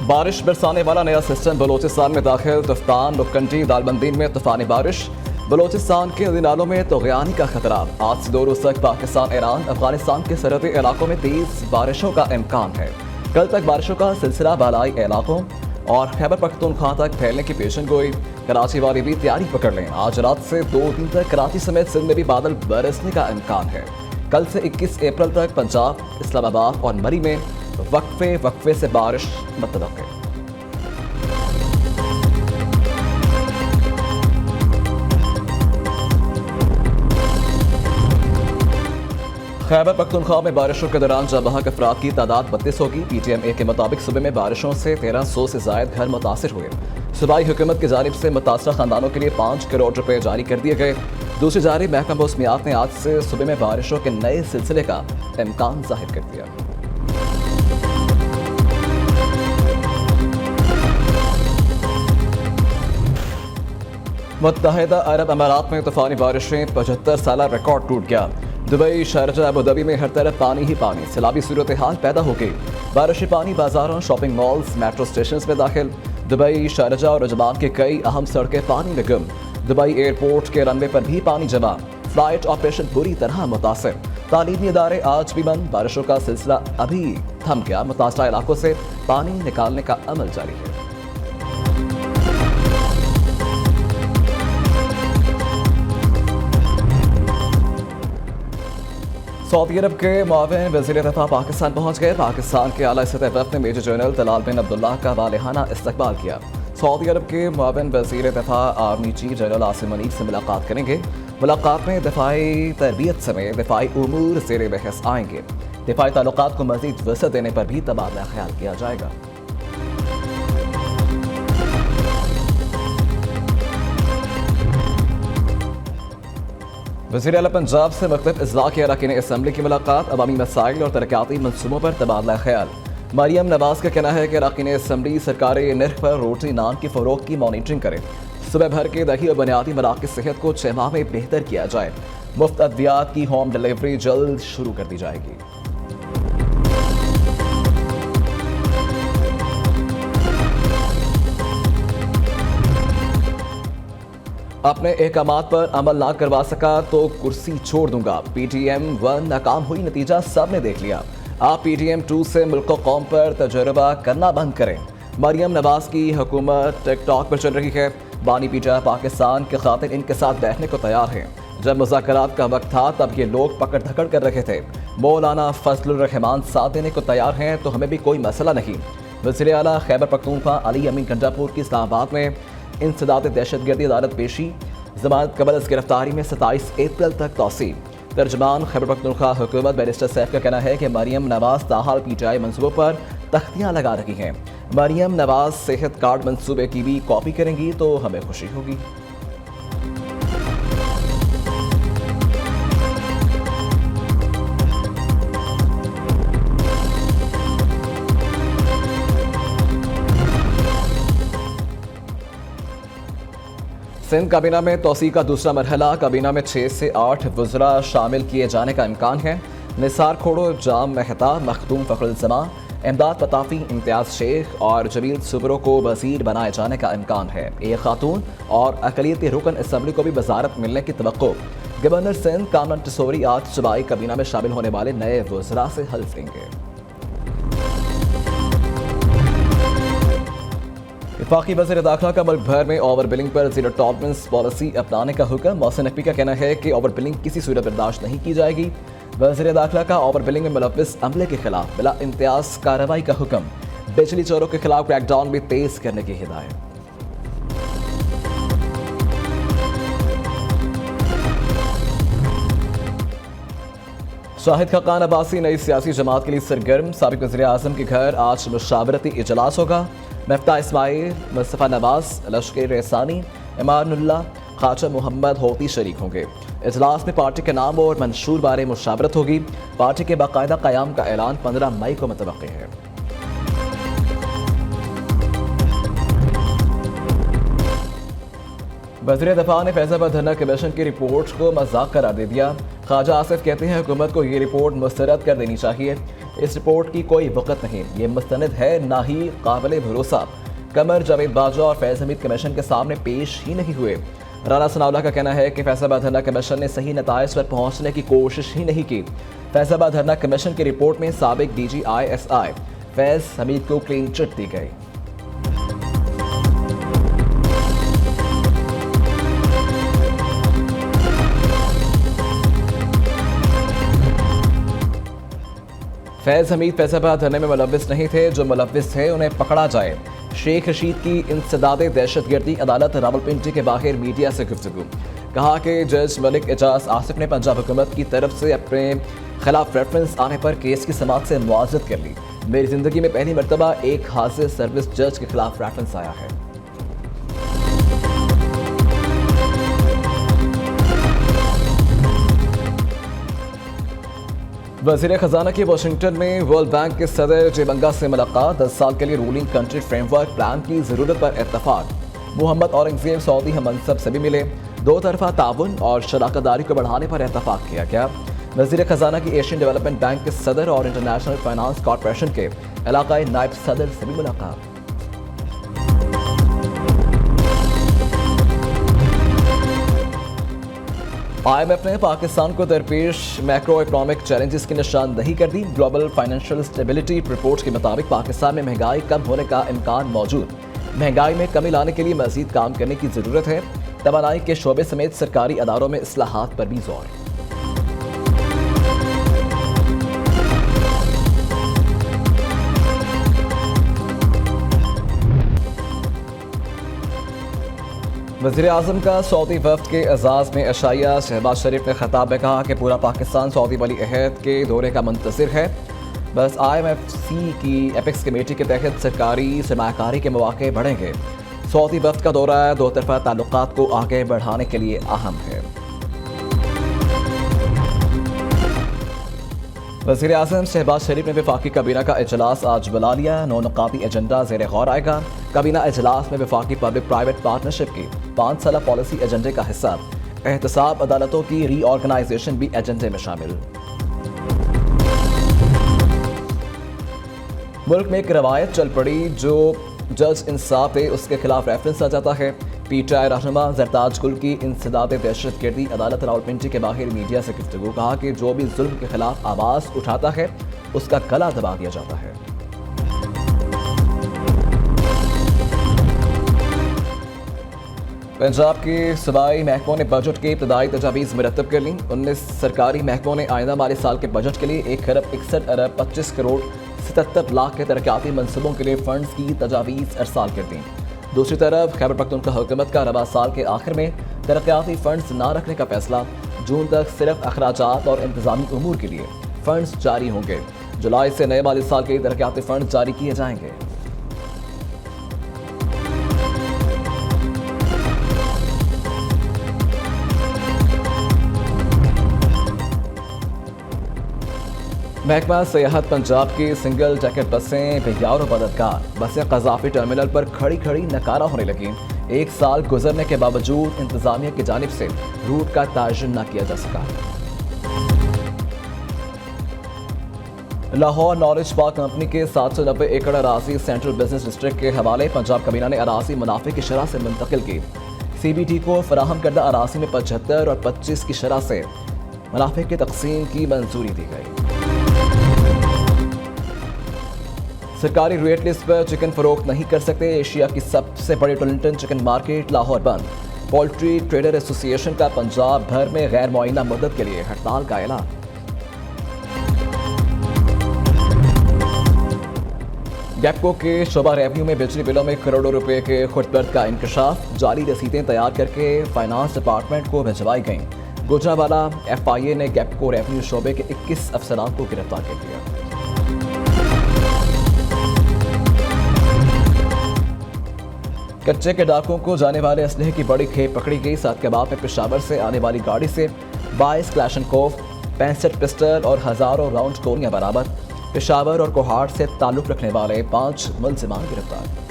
बारिश बरसाने वाला नया सिस्टम बलोचिस्तान में दाखिल। तुफ्तान रुकंटी दालबंदीन में तूफानी बारिश। बलोचिस्तान के नदी नालों में तगयानी का खतरा। आज से 2 रोज तक पाकिस्तान ईरान अफगानिस्तान के सरहदी इलाकों में तेज बारिशों का इम्कान है। कल तक बारिशों का सिलसिला बालाई इलाकों और खैबर पख्तूनख्वा तक फैलने की पेशन गोई। कराची वाले भी तैयारी पकड़ लें। आज रात से 2 दिन तक कराची समेत सिंध में भी बादल बरसने का इम्कान है। कल से 21 अप्रैल तक पंजाब, इस्लामाबाद और मरी में वक्फे से बारिश मुतवक्किल। खैबर पख्तूनख्वा में बारिशों के दौरान जाबहक अफराद की तादाद 32 होगी। PTMA के मुताबिक सुबह में बारिशों से 1300 से ज्यादा घर मुतासिर हुए। सूबाई हुकूमत की जानिब से मुतासरा खानदानों के लिए 5 करोड़ रुपए जारी कर दिए गए। दूसरी जारी महकमा मौसमियात ने आज से सुबह में बारिशों के नए सिलसिले का इम्कान जाहिर कर दिया। मुत्तहिदा अरब अमारात में तूफानी बारिशें, 75 साल रिकॉर्ड टूट गया। दुबई, शारजा, अबू धाबी में हर तरफ पानी ही पानी। सैलाबी सूरत हाल पैदा हो गई। बारिशी पानी बाजारों, शॉपिंग मॉल्स, मेट्रो स्टेशन में दाखिल। दुबई, शारजा और अजमान के कई अहम सड़कें पानी में गुम। दुबई एयरपोर्ट के रनवे पर भी पानी जमा। फ्लाइट ऑपरेशन बुरी तरह मुतासर। तालीमी इदारे आज भी बंद। बारिशों का सिलसिला अभी थम गया। मुतासरा इलाकों से पानी निकालने का अमल जारी है। सऊदी अरब के मुआविन वज़ीर दफ़ा पाकिस्तान पहुंच गए। पाकिस्तान के आला सतह वफ़द ने मेजर जनरल तलाल बिन अब्दुल्लाह का वालिहाना इस्तकबाल किया। सऊदी अरब के मुआविन वज़ीर दफ़ा army chief general Asim Munir से मुलाकात करेंगे। मुलाकात में दफ़ाई तरबियत समेत दफ़ाई उमूर ज़ेर बहस आएंगे। दफ़ाई ताल्लुकात को मज़ीद वसअत देने पर भी तबादला ख्याल किया जाएगा। वज़ीर आला पंजाब से मुख्तलिफ अज़ला के अरकान असम्बली की मुलाकात। अवामी मसाइल और तरक्याती मनसूबों पर तबादला ख्याल। मरियम नवाज का कहना है कि अरकान असम्बली सरकारी नर्ख पर रोटी नान की फ़रोख्त की मॉनिटरिंग करे। सुबह भर के दही और बुनियादी मराकज़ सेहत को 6 माह में बेहतर किया जाए। मुफ्त अद्वियात की होम डिलीवरी जल्द शुरू कर दी जाएगी। अपने अहकामात पर अमल ना करवा सका तो कुर्सी छोड़ दूंगा। PTM 1 नाकाम हुई, नतीजा सब ने देख लिया। आप PTM 2 से मुल्क कौम पर तजुर्बा करना बंद करें। मरियम नवाज की हुकूमत टिकटॉक पर चल रही है। बानी पीटा पाकिस्तान के खातिर इनके साथ बैठने को तैयार हैं। जब मुज़ाकरात का वक्त था तब ये लोग पकड़ धकड़ कर रहे थे। मौलाना फजलुर रहमान साथ देने को तैयार हैं तो हमें भी कोई मसला नहीं। वज़ीर आला खैबर पख्तूनख्वा अली अमीन गंडापुर की इस्लामाबाद में इंसदाद दहशतगर्दी अदालत पेशी। जमानत कबल गिरफ्तारी में 27 अप्रैल तक तौसील। तर्जमान खैबर पख्तूनख्वा हुकूमत बैरिस्टर सैफ का कहना है कि मरियम नवाज ताहाल PTI मंसूबों पर तख्तियां लगा रही हैं। मरियम नवाज सेहत कार्ड मंसूबे की भी कॉपी करेंगी तो हमें खुशी होगी। सिंध काबीना में तोसी का दूसरा मरहला। काबीना में 6 से 8 वज़रा शामिल किए जाने का इम्कान है। निसार खोड़ो, जाम मेहता, मखदूम फ़खरुल जमा, इमदाद पताफी, इम्तियाज़ शेख और जमील सुबरो को वज़ीर बनाए जाने का इम्कान है। एक खातून और अक़लियती रुकन असम्बली को भी वज़ारत मिलने की तवक्को। गवर्नर सिंध कामरान टिसोरी आज सूबाई काबीना में शामिल होने वाले नए वज़रा से हल्फ लेंगे। वफाकी वज़ीर दाखिला का मुल्क भर में ओवर बिलिंग पर ज़ीरो टॉलरेंस पॉलिसी अपनाने का हुक्म। मोहसिन नकवी का कहना है कि ओवर बिलिंग किसी सूरत बर्दाश्त नहीं की जाएगी। वज़ीर दाखिला का ओवर बिलिंग में मुलव्विस अमले के खिलाफ बिला इम्तियाज़ कार्रवाई का हुक्म। बिजली चोरों के खिलाफ क्रैकडाउन भी तेज करने की हिदायत। शाहिद खाकान अब्बासी नई सियासी जमात के लिए सरगर्म। साबिक़ वज़ीर आज़म के घर आज मुशावरती इजलास होगा। मफ्ता इस्माइल, मुस्तफ़ा नवाज, लश्कर रेसानी, इमानुल्लाह, ख्वाजा मोहम्मद होती शरीक होंगे। इजलास में पार्टी के नाम और मंशूर बारे मुशावरत होगी। पार्टी के बाकायदा क़याम का ऐलान 15 मई को मुतवक्किल है। वज़ीर दफ़ा ने फैज़ाबाद धरना कमीशन की रिपोर्ट को मजाक करार दे दिया। ख्वाजा आसिफ कहते हैं हुकूमत को ये रिपोर्ट मुस्तरद कर देनी चाहिए। इस रिपोर्ट की कोई वक़्त नहीं, ये मुस्तनद है ना ही काबिल भरोसा। कमर जावेद बाजवा और फैज़ हमीद कमीशन के सामने पेश ही नहीं हुए। राना सनाउल्लाह का कहना है कि फैसलाबाद धरना कमीशन ने सही नताइज पर पहुंचने की कोशिश ही नहीं की। फैसलाबाद धरना कमीशन की रिपोर्ट में साबिक DG ISI फैज़ हमीद को क्लीन चिट दी गई। फैज़ हमीद फैसलाबाद धरने में मुलव्विस नहीं थे, जो मुलव्विस थे उन्हें पकड़ा जाए। शेख रशीद की इंसदादे दहशतगर्दी, अदालत रावलपिंडी के बाहर मीडिया से गुफ्तगू। कहा कि जज मलिक एजाज आसिफ ने पंजाब हुकूमत की तरफ से अपने खिलाफ रेफरेंस आने पर केस की समाअत से मुआवजत कर ली। मेरी जिंदगी में पहली मरतबा एक हाजिर सर्विस जज के खिलाफ रेफरेंस आया है। वज़ीर ख़जाना की वाशिंगटन में वर्ल्ड बैंक के सदर जेबंगा से मुलाकात। 10 साल के लिए रूलिंग कंट्री फ्रेमवर्क प्लान की ज़रूरत पर इत्तफाक। मोहम्मद औरंगज़ेब सऊदी हममनसब से भी मिले। दो तरफा ताउन और शराकतदारी को बढ़ाने पर इत्तफाक किया गया। वज़ीर ख़जाना की एशियन डेवलपमेंट बैंक के सदर और इंटरनेशनल फाइनेंस कॉरपोरेशन के इलाकाई नायब सदर से भी मुलाकात। IMF ने पाकिस्तान को दरपेश मैक्रो इकोनॉमिक चैलेंजेस की निशानदही कर दी। ग्लोबल फाइनेंशियल स्टेबिलिटी रिपोर्ट के मुताबिक पाकिस्तान में महंगाई कम होने का इम्कान मौजूद। महंगाई में कमी लाने के लिए मजीद काम करने की ज़रूरत है। तवानाई के शोबे समेत सरकारी अदारों में इस्लाहात पर भी जोर। वज़ीर आज़म का सऊदी वफ़द के एजाज़ में अशाया। शहबाज शरीफ ने खिताब में कहा कि पूरा पाकिस्तान सऊदी वली अहद के दौरे का मुंतज़िर है। बस IMFC की एपेक्स कमेटी के तहत सरकारी सरमायाकारी के मौक़े बढ़ेंगे। सऊदी वफ़द का दौरा दो तरफ़ा ताल्लुक़ात को आगे बढ़ाने के लिए अहम है। वज़ीर आज़म शहबाज शरीफ ने वफाकी काबीना का इजलास आज बुला लिया। 9 नुकाती एजेंडा ज़ेर गौर आएगा। काबीना इजलास में वफाकी पब्लिक प्राइवेट पार्टनरशिप की 5 साला पॉलिसी एजेंडे का हिस्सा। एहतसाब अदालतों की रीऑर्गेनाइजेशन भी एजेंडे में शामिल। मुल्क में एक रवायत चल पड़ी, जो जज इंसाफ दे उसके खिलाफ रेफरेंस आ जाता है। PTI रहनुमा जरताज गुल की इंसदादे दहशतगर्दी, अदालत रावलपिंडी के बाहर मीडिया से गुफ्तगू। कहा कि जो भी जुल्म के खिलाफ आवाज़ उठाता है उसका गला दबा दिया जाता है। पंजाब के सूबाई महकमों ने बजट के इब्तदाई तजावीज़ मुरतब कर लीं। 19 सरकारी महकमों ने आइंदा माली साल के बजट के लिए 1 खरब 61 अरब 25 करोड़ 77 लाख के तरक्याती मनसूबों के लिए फंड्स की तजावीज़ अरसाल कर दी। दूसरी तरफ खैबर पख्तूनख्वा हुकूमत का रवा साल के आखिर में तरक्याती फंड्स ना रखने का फैसला। जून तक सिर्फ अखराजात और इंतजामी उमूर के लिए फंड्स जारी होंगे। जुलाई से नए माली साल के तरक्याती फंड जारी किए जाएंगे। महकमा सियाहत पंजाब की सिंगल जैकेट बसें बेयार और मददगार। बसें कज़ाफ़ी टर्मिनल पर खड़ी खड़ी नकारा होने लगी। 1 साल गुजरने के बावजूद इंतजामिया की जानिब से रूट का तयन न किया जा सका। लाहौर नॉलेज पार्क कंपनी के 790 एकड़ अराजी सेंट्रल बिजनेस डिस्ट्रिक्ट के हवाले। पंजाब काबीना ने अराजी मुनाफे की शरह से मुंतकिल की। CBT को फराहम करदा अराजी में 75 और 25 की शरह से मुनाफे की तकसीम की मंजूरी दी गई। सरकारी रेट लिस्ट पर चिकन फरोख्त नहीं कर सकते। एशिया की सबसे बड़ी टोरंटन चिकन मार्केट लाहौर बंद। पोल्ट्री ट्रेडर एसोसिएशन का पंजाब भर में गैर मुआयना मुद्दत के लिए हड़ताल का ऐलान। गैपको के शोबा रेवन्यू में बिजली बिलों में करोड़ों रुपए के खुदबर्द का इंकशाफ। जाली रसीदें तैयार करके फाइनेंस डिपार्टमेंट को भिजवाई गईं। गुजरावाला FIA ने गैपको रेवन्यू शोबे के 21 अफसरान को गिरफ्तार कर लिया। कच्चे के डाकुओं को जाने वाले असलहे की बड़ी खेप पकड़ी गई। सात कबाब में पेशावर से आने वाली गाड़ी से 22 क्लैशनकोव, 65 पिस्टल और हजारों राउंड गोलियां बरामद। पेशावर और कोहाट से ताल्लुक रखने वाले 5 मुलजिमान गिरफ्तार।